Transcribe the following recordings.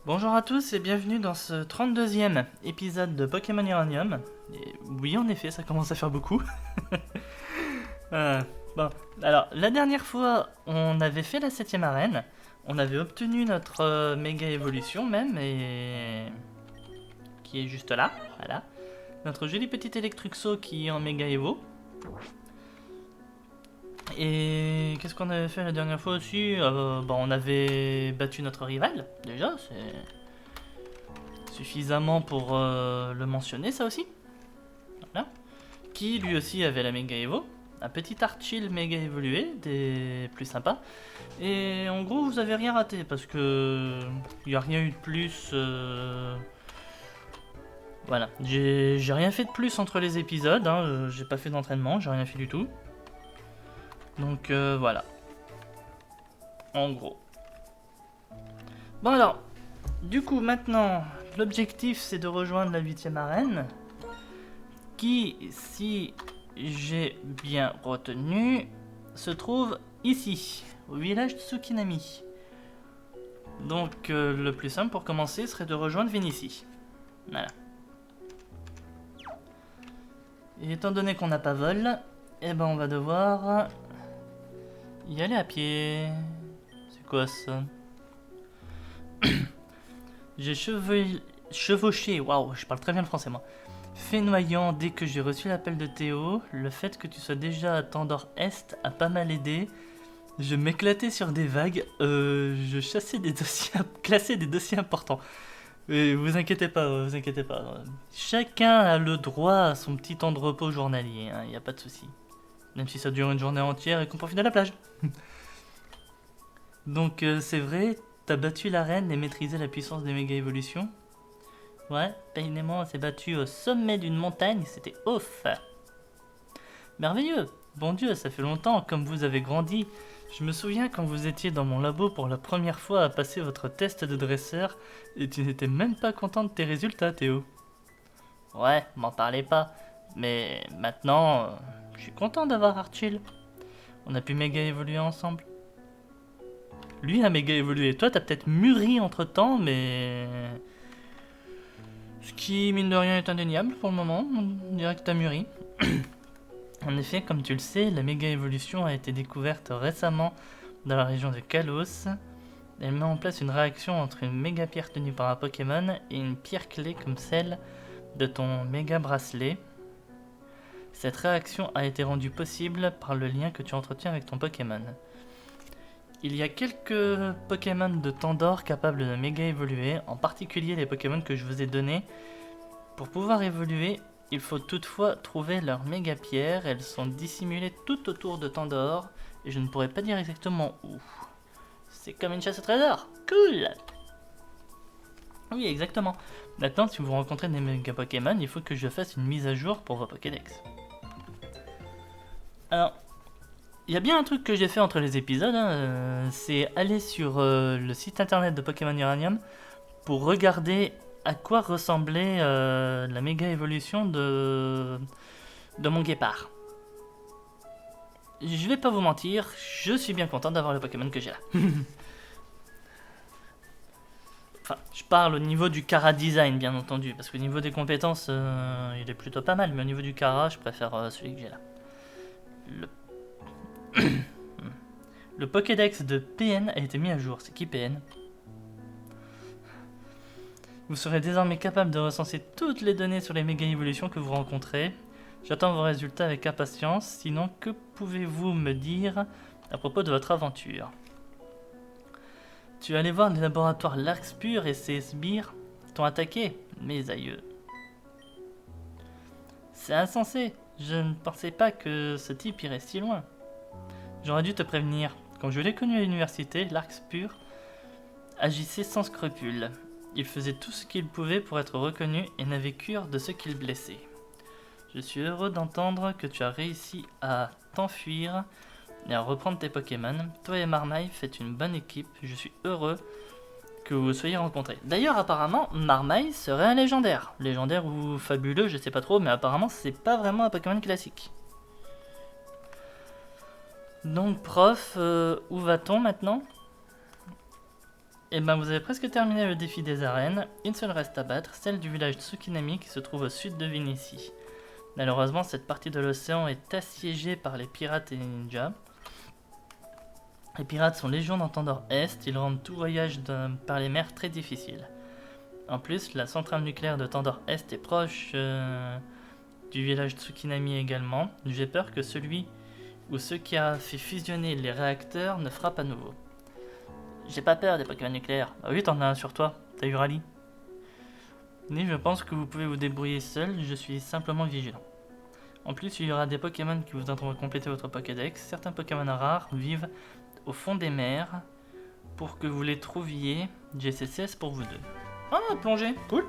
Bonjour à tous et bienvenue dans ce 32e épisode de Pokémon Uranium. Et oui, en effet, ça commence à faire beaucoup. Euh, bon, alors, la dernière fois, on avait fait la 7ème arène. On avait obtenu notre méga évolution même, et qui est juste là, voilà. Notre joli petit Electruxo qui est en méga évo. Et qu'est-ce qu'on avait fait la dernière fois aussi On avait battu notre rival, déjà, c'est suffisamment pour le mentionner, ça aussi. Voilà. Qui lui aussi avait la méga évo. Un petit Archil méga évolué, des plus sympas. Et en gros, vous avez rien raté parce que il n'y a rien eu de plus. Voilà, j'ai rien fait de plus entre les épisodes. J'ai pas fait d'entraînement, j'ai rien fait du tout. Donc voilà, en gros. Bon alors, du coup maintenant, l'objectif c'est de rejoindre la 8ème arène. Qui, si j'ai bien retenu, se trouve ici, au village de Tsukinami. Donc le plus simple pour commencer serait de rejoindre Vénicie. Voilà. Et étant donné qu'on n'a pas vol, eh ben on va devoir y aller à pied. C'est quoi ça? J'ai chevauché, waouh, je parle très bien le français moi. Fénoyant, dès que j'ai reçu l'appel de Théo, le fait que tu sois déjà à Tandor Est a pas mal aidé. Je m'éclatais sur des vagues, je chassais des dossiers, classais des dossiers importants. Mais vous inquiétez pas, vous inquiétez pas. Chacun a le droit à son petit temps de repos journalier, y a pas de souci. Même si ça dure une journée entière et qu'on profite de la plage. Donc c'est vrai, t'as battu l'arène et maîtrisé la puissance des méga évolutions. Ouais, Painement s'est battu au sommet d'une montagne, c'était ouf. Merveilleux. Bon Dieu, ça fait longtemps, comme vous avez grandi. Je me souviens quand vous étiez dans mon labo pour la première fois à passer votre test de dresseur, et tu n'étais même pas content de tes résultats, Théo. Ouais, m'en parlez pas. Mais maintenant, je suis content d'avoir Archil. On a pu méga évoluer ensemble. Lui a méga évolué. Toi, t'as peut-être mûri entre temps, mais. Ce qui, mine de rien, est indéniable pour le moment. On dirait que t'as mûri. En effet, comme tu le sais, la méga évolution a été découverte récemment dans la région de Kalos. Elle met en place une réaction entre une méga pierre tenue par un Pokémon et une pierre clé comme celle de ton méga bracelet. Cette réaction a été rendue possible par le lien que tu entretiens avec ton Pokémon. Il y a quelques Pokémon de Tandor capables de méga évoluer, en particulier les Pokémon que je vous ai donnés. Pour pouvoir évoluer, il faut toutefois trouver leur méga pierre. Elles sont dissimulées tout autour de Tandor et je ne pourrais pas dire exactement où. C'est comme une chasse au trésor. Cool. Oui, exactement. Maintenant, si vous rencontrez des méga Pokémon, il faut que je fasse une mise à jour pour vos Pokédex. Alors, il y a bien un truc que j'ai fait entre les épisodes, c'est aller sur le site internet de Pokémon Uranium pour regarder à quoi ressemblait la méga évolution de mon guépard. Je vais pas vous mentir, je suis bien content d'avoir le Pokémon que j'ai là. Enfin, je parle au niveau du Kara design, bien entendu, parce qu'au niveau des compétences, il est plutôt pas mal, mais au niveau du Kara, je préfère celui que j'ai là. Le Pokédex de PN a été mis à jour. C'est qui PN? Vous serez désormais capable de recenser toutes les données sur les méga évolutions que vous rencontrez. J'attends vos résultats avec impatience. Sinon, que pouvez-vous me dire à propos de votre aventure? Tu es allé voir les laboratoires Larkspur et ses sbires t'ont attaqué, mes aïeux. C'est insensé. Je ne pensais pas que ce type irait si loin. J'aurais dû te prévenir. Quand je l'ai connu à l'université, Larkspur agissait sans scrupules. Il faisait tout ce qu'il pouvait pour être reconnu et n'avait cure de ce qu'il blessait. Je suis heureux d'entendre que tu as réussi à t'enfuir et à reprendre tes Pokémon. Toi et Marmaille faites une bonne équipe. Je suis heureux que vous vous soyez rencontrés. D'ailleurs, apparemment, Marmaille serait un légendaire. Légendaire ou fabuleux, je sais pas trop, mais apparemment, c'est pas vraiment un Pokémon classique. Donc, prof, où va-t-on maintenant? Et ben vous avez presque terminé le défi des arènes. Une seule reste à battre, celle du village Tsukinami qui se trouve au sud de Vénétie. Malheureusement, cette partie de l'océan est assiégée par les pirates et les ninjas. Les pirates sont légion dans Tandor Est, ils rendent tout voyage par les mers très difficile. En plus, la centrale nucléaire de Tandor Est est proche du village Tsukinami également. J'ai peur que celui ou ceux qui a fait fusionner les réacteurs ne frappent à nouveau. J'ai pas peur des Pokémon nucléaires. Ah oui, t'en as un sur toi, t'as eu Rally. Mais je pense que vous pouvez vous débrouiller seul, je suis simplement vigilant. En plus, il y aura des Pokémon qui vous aideront à compléter votre Pokédex. Certains Pokémon rares vivent au fond des mers. Pour que vous les trouviez, j'ai CCS pour vous deux. Ah, plongée, cool.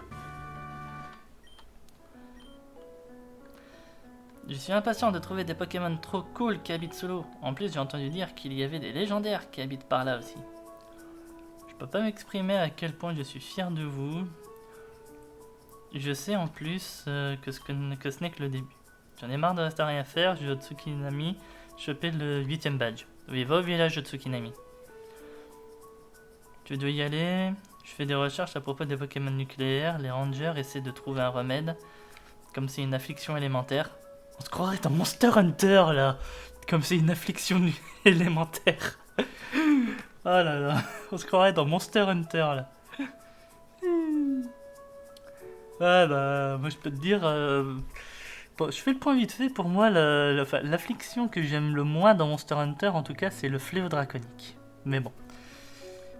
Je suis impatient de trouver des Pokémon trop cool qui habitent sous l'eau. En plus, j'ai entendu dire qu'il y avait des légendaires qui habitent par là aussi. Je peux pas m'exprimer à quel point je suis fier de vous. Je sais en plus que ce n'est que le début. J'en ai marre de rester à rien faire, je vais au Tsukinami choper le 8ème badge. Oui, va au village de Tsukinami. Tu dois y aller. Je fais des recherches à propos des Pokémon nucléaires. Les rangers essaient de trouver un remède. Comme c'est une affliction élémentaire. On se croirait dans Monster Hunter là. Comme c'est une affliction élémentaire. Oh là là. On se croirait dans Monster Hunter là. Ah bah, moi je peux te dire... Bon, je fais le point vite fait. Pour moi, l'affliction que j'aime le moins dans Monster Hunter, en tout cas, c'est le fléau draconique. Mais bon.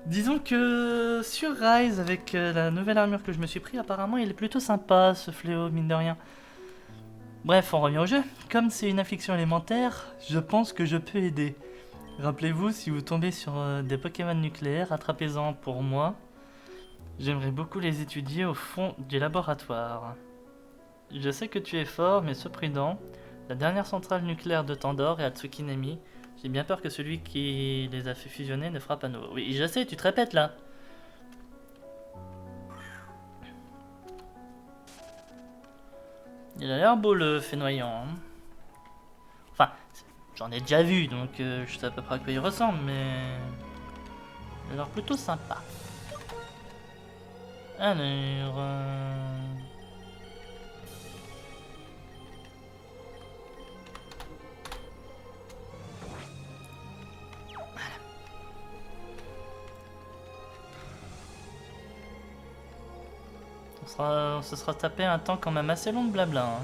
Disons que sur Rise, avec la nouvelle armure que je me suis pris, apparemment il est plutôt sympa ce fléau, mine de rien. Bref, on revient au jeu. Comme c'est une affliction élémentaire, je pense que je peux aider. Rappelez-vous, si vous tombez sur des Pokémon nucléaires, attrapez-en pour moi. J'aimerais beaucoup les étudier au fond du laboratoire. Je sais que tu es fort, mais sois prudent. La dernière centrale nucléaire de Tandor est à Tsukinami. J'ai bien peur que celui qui les a fait fusionner ne frappe à nouveau. Oui, je sais, tu te répètes là. Il a l'air beau le fénoyant. Hein. Enfin, j'en ai déjà vu, donc je sais à peu près à quoi il ressemble, mais... il a l'air plutôt sympa. Alors... on se sera tapé un temps quand même assez long de blabla. Hein.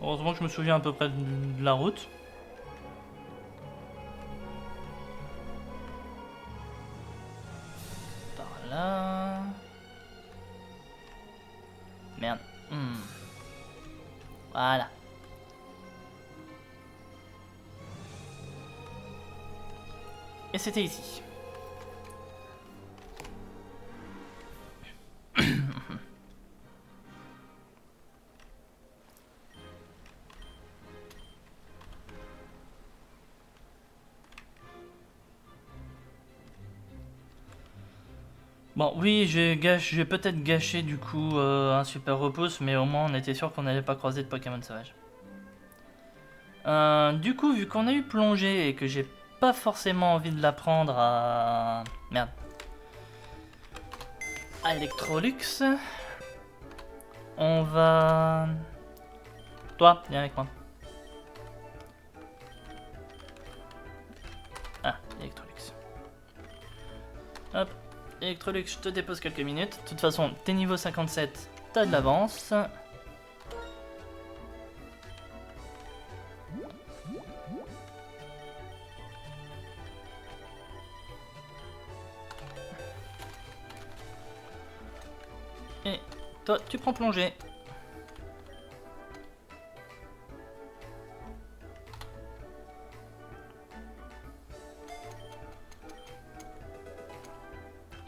Heureusement que je me souviens à peu près de la route. Par là... Merde. Voilà. Et c'était ici. Bon, oui, j'ai peut-être gâché du coup un super repousse, mais au moins on était sûr qu'on n'allait pas croiser de Pokémon sauvage. Du coup, vu qu'on a eu plongée et que j'ai pas forcément envie de la prendre à... Merde. À Electrolux, on va... Toi, viens avec moi. Ah, Electrolux. Hop. Electrolux, je te dépose quelques minutes. De toute façon, t'es niveau 57, t'as de l'avance. Et toi, tu prends plongée.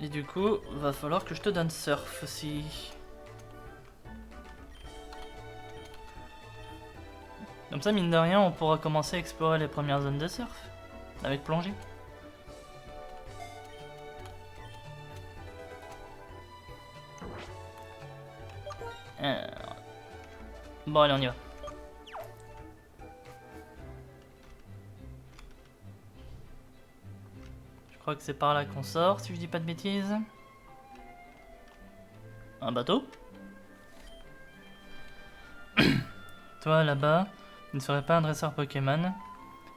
Et du coup, va falloir que je te donne surf aussi. Comme ça, mine de rien, on pourra commencer à explorer les premières zones de surf. Avec plongée. Bon, allez, on y va. Je crois que c'est par là qu'on sort, si je dis pas de bêtises. Un bateau. Toi, là-bas, tu ne serais pas un dresseur Pokémon.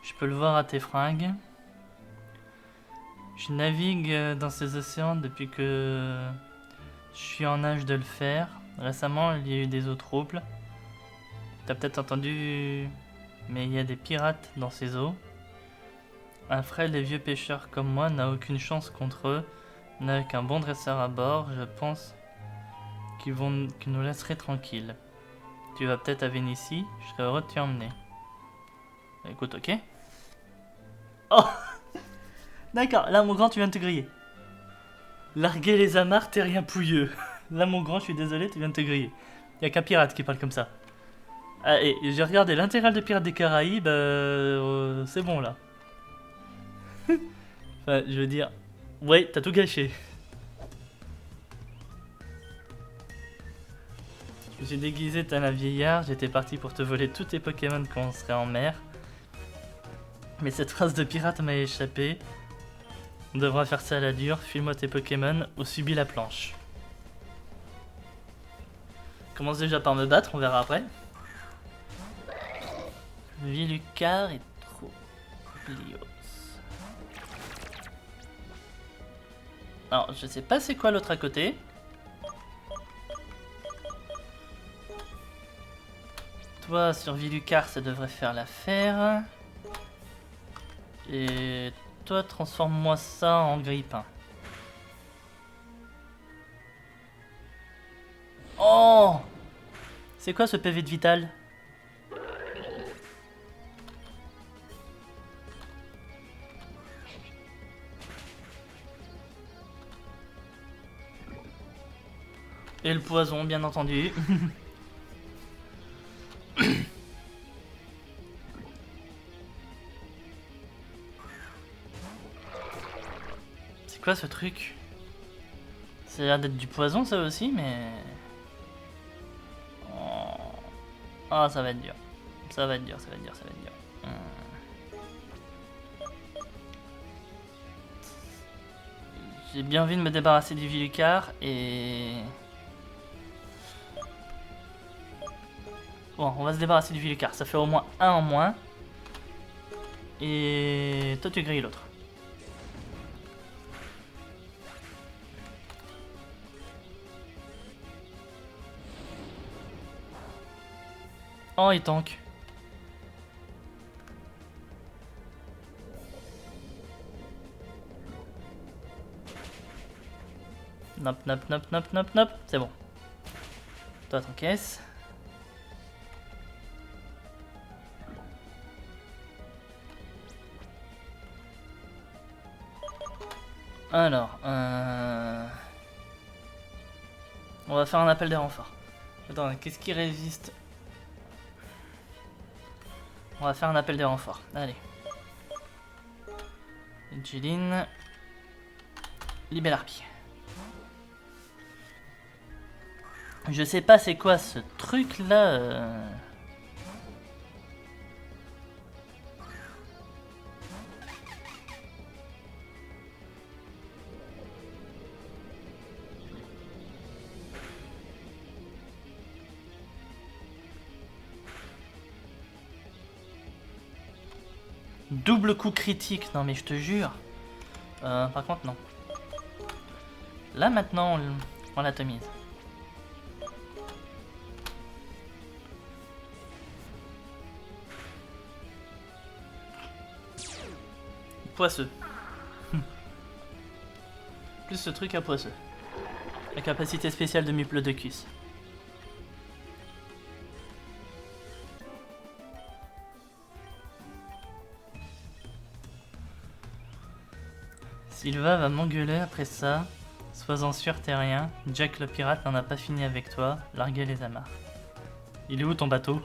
Je peux le voir à tes fringues. Je navigue dans ces océans depuis que je suis en âge de le faire. Récemment, il y a eu des eaux troubles. T'as peut-être entendu, mais il y a des pirates dans ces eaux. Un frêle et vieux pêcheur comme moi n'a aucune chance contre eux. N'avec un bon dresseur à bord, je pense qu'ils nous laisseraient tranquilles. Tu vas peut-être à Vénitie, je serais heureux de t'y emmener. Écoute, ok. Oh d'accord, là mon grand tu viens de te griller. Larguer les amarres, t'es rien pouilleux. Là mon grand, je suis désolé, tu viens de te griller. Y'a qu'un pirate qui parle comme ça. Ah, et j'ai regardé l'intégrale de Pirates des Caraïbes, c'est bon là. Enfin, je veux dire, ouais, t'as tout gâché. Je me suis déguisé tel un vieillard, j'étais parti pour te voler tous tes Pokémon quand on serait en mer. Mais cette phrase de pirate m'a échappé. On devra faire ça à la dure, file-moi tes Pokémon ou subis la planche. Commence déjà par me battre, on verra après. Vilucard est trop blios. Alors, je sais pas c'est quoi l'autre à côté. Toi, sur Vilucard, ça devrait faire l'affaire. Et toi, transforme-moi ça en grippin. Oh! C'est quoi ce PV de vital? Et le poison, bien entendu. C'est quoi ce truc? Ça a l'air d'être du poison ça aussi, mais... Oh. Ah, ça va être dur. Ça va être dur, ça va être dur, ça va être dur. J'ai bien envie de me débarrasser du Vilucard et... Bon, on va se débarrasser du Vilucard, ça fait au moins un en moins. Et toi tu grilles l'autre. Oh, il tank. Nop, nop, nop, nop, nop, nop. C'est bon. Toi, t'encaisses. Alors, on va faire un appel des renforts. Attends, qu'est-ce qui résiste? On va faire un appel des renforts. Allez. Jeline. Libellarpie. Je sais pas c'est quoi ce truc là. Double coup critique, non mais je te jure. Par contre non. Là maintenant on l'atomise. Poisseux. Plus ce truc à poisseux. La capacité spéciale de Muplodocus. Sylva va m'engueuler après ça. Sois-en sûr, t'es rien. Jack le pirate n'en a pas fini avec toi. Larguez les amarres. Il est où ton bateau?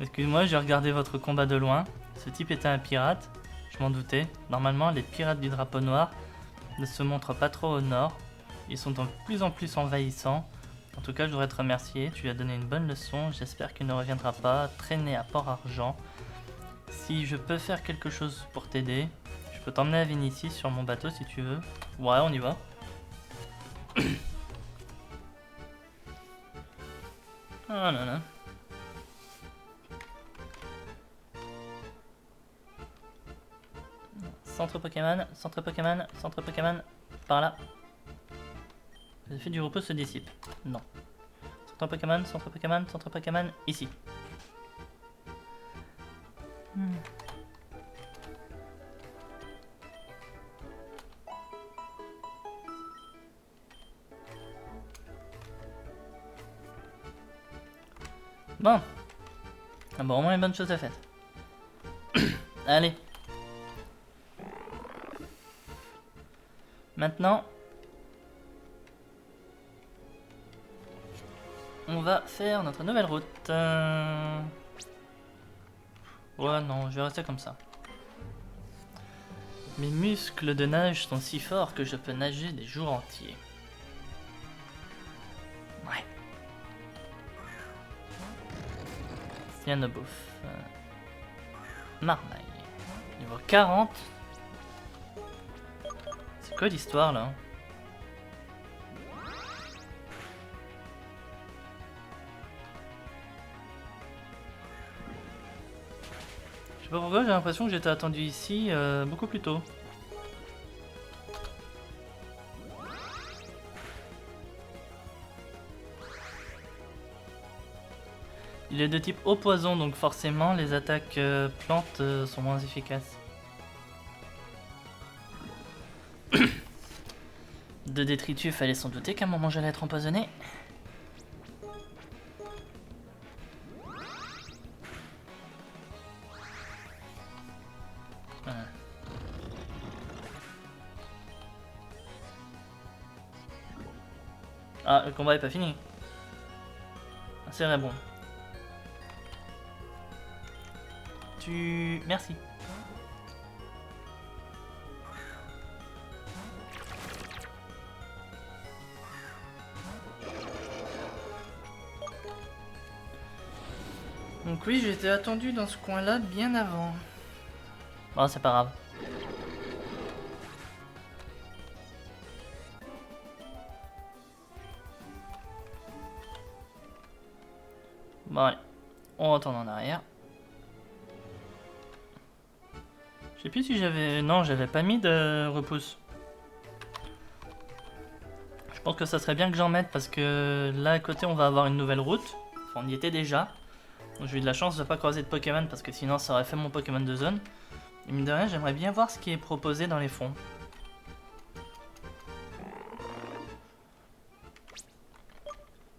Excuse-moi, j'ai regardé votre combat de loin. Ce type était un pirate. Je m'en doutais. Normalement, les pirates du drapeau noir ne se montrent pas trop au nord. Ils sont de plus en plus envahissants. En tout cas, je voudrais te remercier. Tu lui as donné une bonne leçon. J'espère qu'il ne reviendra pas traîner à Port-Argent. Si je peux faire quelque chose pour t'aider, je peux t'emmener à Vénitie sur mon bateau si tu veux. Ouais, on y va. Oh là là. Centre Pokémon, centre Pokémon, centre Pokémon. Par là. L'effet du repos se dissipe. Non. Centre Pokémon, centre Pokémon, centre Pokémon, ici. Bon. Ah bon, au moins une bonne chose à faire. Allez. Maintenant, on va faire notre nouvelle route. Ouais, non, je vais rester comme ça. Mes muscles de nage sont si forts que je peux nager des jours entiers. Ouais. Cyanobouf. Marmaille. Niveau 40. C'est quoi l'histoire là? Je sais pas pourquoi j'ai l'impression que j'étais attendu ici beaucoup plus tôt. Il est de type eau poison, donc forcément les attaques plantes sont moins efficaces. 2 détritus, fallait s'en douter qu'à un moment j'allais être empoisonné. Ah, le combat est pas fini. C'est vrai bon. Merci. Donc oui, j'étais attendu dans ce coin-là bien avant. Bon, c'est pas grave. Bon, allez. On retourne en arrière. Je sais plus si j'avais... Non, j'avais pas mis de repousse. Je pense que ça serait bien que j'en mette parce que là à côté on va avoir une nouvelle route. Enfin, on y était déjà. Donc j'ai eu de la chance de pas croiser de Pokémon parce que sinon ça aurait fait mon Pokémon de zone. Et mine de rien, j'aimerais bien voir ce qui est proposé dans les fonds.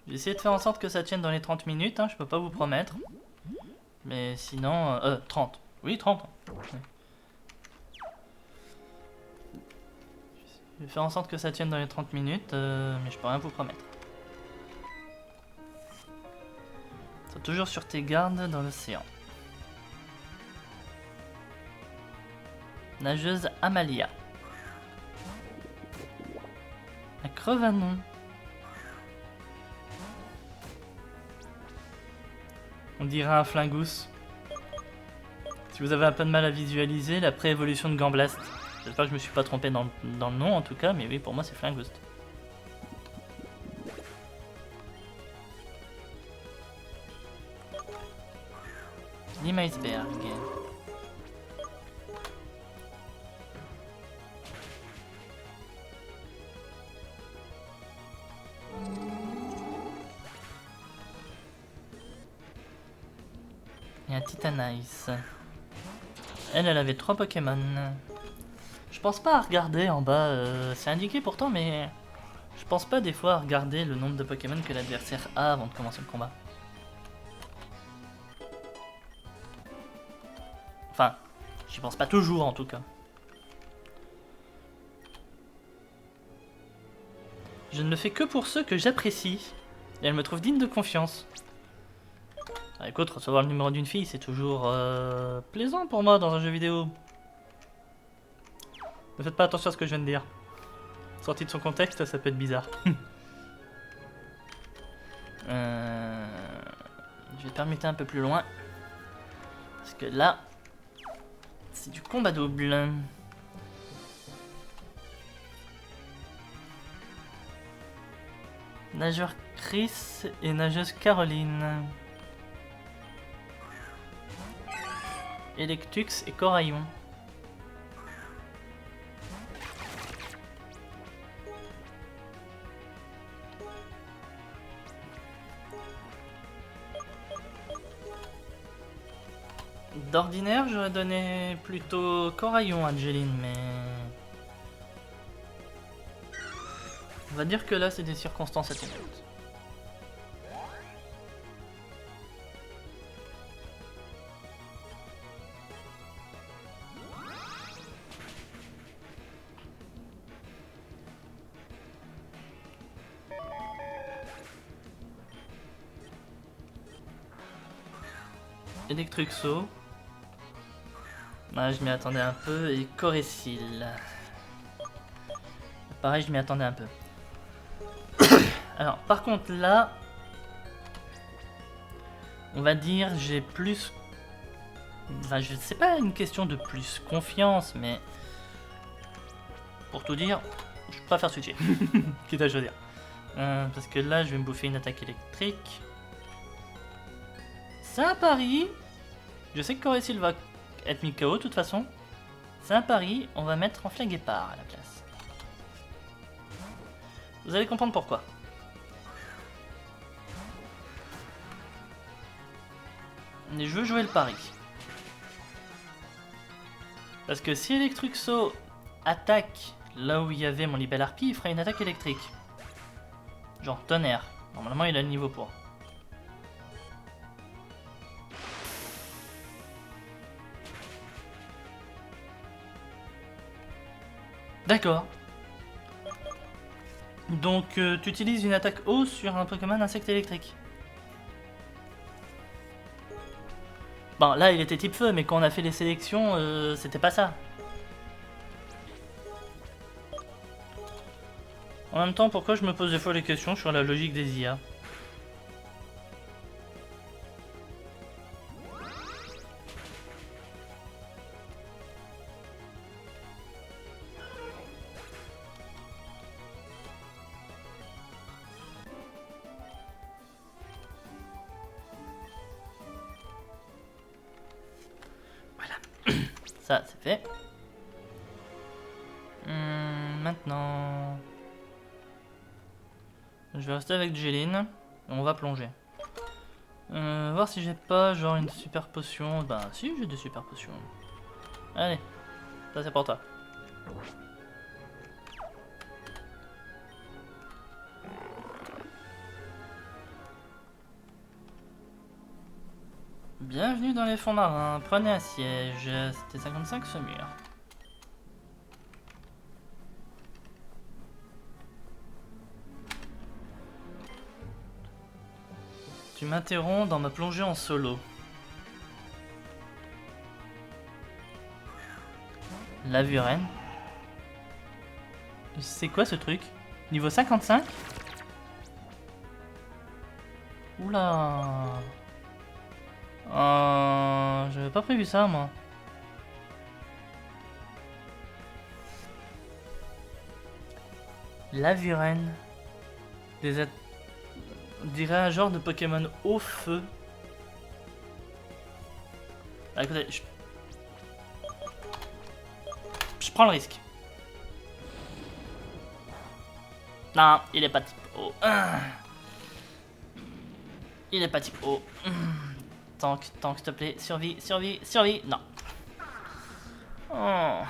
J'ai essayé de faire en sorte que ça tienne dans les 30 minutes, hein, je peux pas vous promettre. Mais sinon... 30. Oui, 30. Je vais faire en sorte que ça tienne dans les 30 minutes, mais je peux rien vous promettre. Sois toujours sur tes gardes dans l'océan. Nageuse Amalia. Un crevanon. On dirait un Flingoose. Si vous avez un peu de mal à visualiser, la pré-évolution de Gamblast. J'espère que je me suis pas trompé dans le nom en tout cas, mais oui, pour moi c'est Flingoose. Lim Iceberg. Et un Titanice. Elle avait 3 Pokémon. Je pense pas à regarder en bas, c'est indiqué pourtant, mais je pense pas des fois à regarder le nombre de Pokémon que l'adversaire a avant de commencer le combat. Enfin, j'y pense pas toujours en tout cas. Je ne le fais que pour ceux que j'apprécie, et elle me trouve digne de confiance. Ah, écoute, recevoir le numéro d'une fille, c'est toujours plaisant pour moi dans un jeu vidéo. Ne faites pas attention à ce que je viens de dire. Sorti de son contexte, ça peut être bizarre. Je vais permuter un peu plus loin. Parce que là, c'est du combat double. Nageur Chris et nageuse Caroline. Electux et Coraillon. D'ordinaire, j'aurais donné plutôt Coraillon à Angeline, mais... On va dire que là, c'est des circonstances atténuantes. Electruxo. Ouais, je m'y attendais un peu. Et Corécile. Pareil, je m'y attendais un peu. Alors, par contre, là... On va dire, j'ai plus... Enfin, je sais pas une question de plus confiance, mais... Pour tout dire, je préfère switcher. Quitte à choisir. Parce que là, je vais me bouffer une attaque électrique. C'est un pari. Je sais que Corécile va être mis KO de toute façon. C'est un pari. On va mettre en flag guépard à la place. Vous allez comprendre pourquoi. Mais je veux jouer le pari. Parce que si Electruxo attaque là où il y avait mon Libelle Harpie, il fera une attaque électrique. Genre tonnerre. Normalement, il a le niveau pour. D'accord. Donc, tu utilises une attaque eau sur un Pokémon insecte électrique. Bon, là, il était type feu, mais quand on a fait les sélections, c'était pas ça. En même temps, pourquoi je me pose des fois les questions sur la logique des IA? Ça, c'est fait. Maintenant... Je vais rester avec Jeline. On va plonger. Voir si j'ai pas genre une super potion. Bah si, j'ai des super potions. Allez, ça c'est pour toi. Bienvenue dans les fonds marins, prenez un siège, c'était 55 saumure. Tu m'interromps dans ma plongée en solo. Lavuren. C'est quoi ce truc? Niveau 55? Oula. J'avais pas prévu ça, moi. Lavuren. On dirait un genre de Pokémon au feu. Ah, écoutez, je prends le risque. Non, il est pas type O. Il est pas type O. Tank, s'il te plaît. Survie, survie, survie. Non. Oh.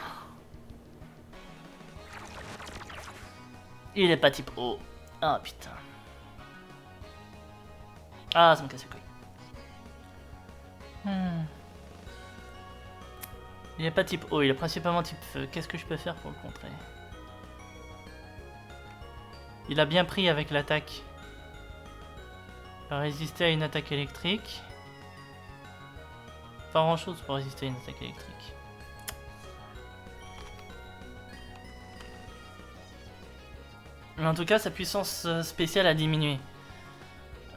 Il est pas type O. Ah putain. Ah, ça me casse les couilles. Il est pas type O, il est principalement type feu. Qu'est-ce que je peux faire pour le contrer? Il a bien pris avec l'attaque. Il va résister à une attaque électrique. Pas grand chose pour résister à une attaque électrique. Mais en tout cas, sa puissance spéciale a diminué.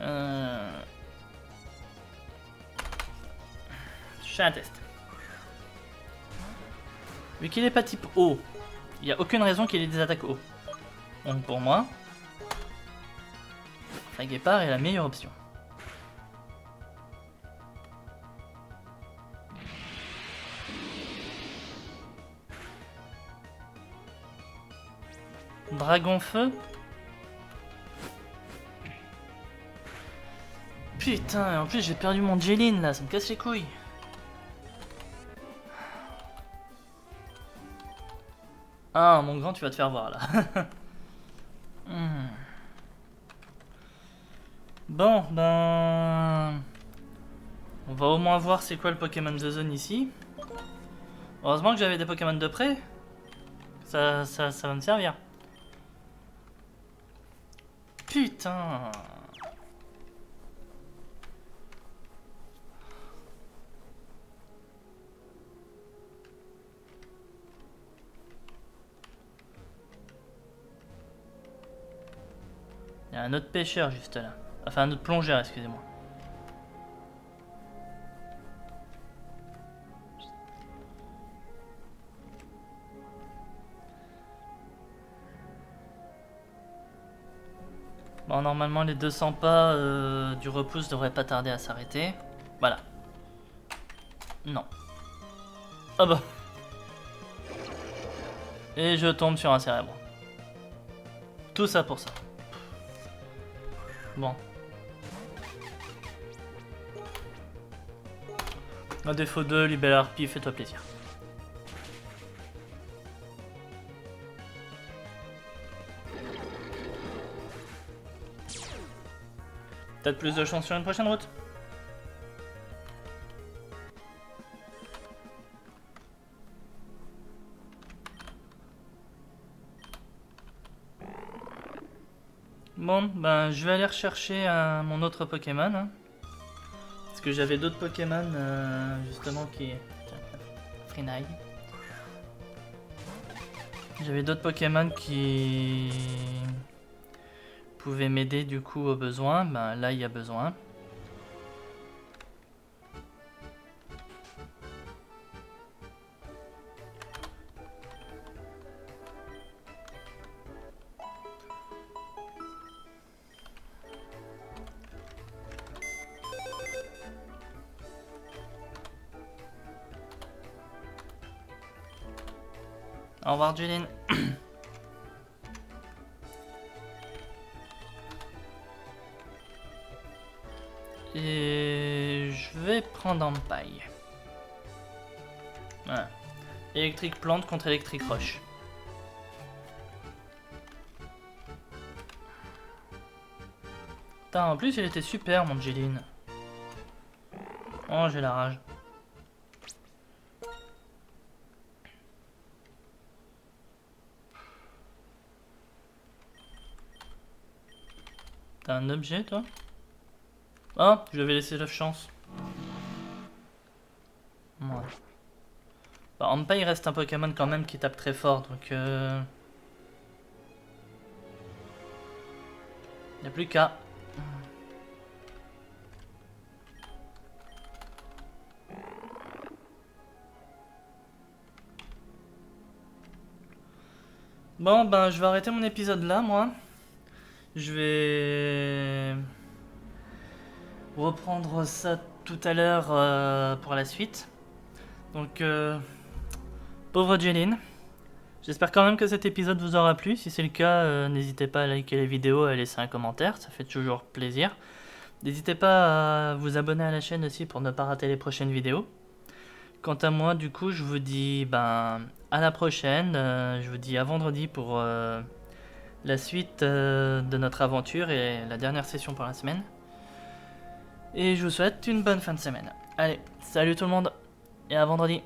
Je fais un test. Vu qu'il est pas type eau, il n'y a aucune raison qu'il ait des attaques eau. Donc pour moi, la guépard est la meilleure option. Dragon feu. Putain, en plus j'ai perdu mon Jeline là, ça me casse les couilles. Ah, mon grand, tu vas te faire voir là. Bon, ben... on va au moins voir c'est quoi le Pokémon de zone ici. Heureusement que j'avais des Pokémon de près. Ça va me servir. Putain. Il y a un autre pêcheur juste là. Enfin un autre plongeur, excusez-moi. Bon, normalement les 200 pas du repousse devraient pas tarder à s'arrêter. Voilà. Non. Ah bah. Et je tombe sur un cérèbre. Tout ça pour ça. Bon. À défaut de libelle harpie, fais-toi plaisir. Peut-être plus de chance sur une prochaine route. Bon, ben je vais aller rechercher mon autre Pokémon. Hein, parce que j'avais d'autres Pokémon justement qui... Freeneye. J'avais d'autres Pokémon qui pouvaient m'aider du coup au besoin. Ben là il y a besoin. Au revoir Jeline. Et je vais prendre en paille. Voilà. Électrique plante contre électrique roche. Putain, en plus il était super mon Jeline. Oh, j'ai la rage. T'as un objet toi? Ah, je lui avais laissé 9 chances. Ouais. Bah, Ampa il reste un Pokémon quand même qui tape très fort donc il n'y a plus qu'à. Bon ben je vais arrêter mon épisode là moi. Je vais reprendre ça tout à l'heure pour la suite. Donc pauvre Jeline. J'espère quand même que cet épisode vous aura plu. Si c'est le cas, n'hésitez pas à liker les vidéos et à laisser un commentaire, ça fait toujours plaisir. N'hésitez pas à vous abonner à la chaîne aussi pour ne pas rater les prochaines vidéos. Quant à moi, du coup, je vous dis à la prochaine. Je vous dis à vendredi pour la suite de notre aventure et la dernière session pour la semaine. Et je vous souhaite une bonne fin de semaine. Allez, salut tout le monde et à vendredi.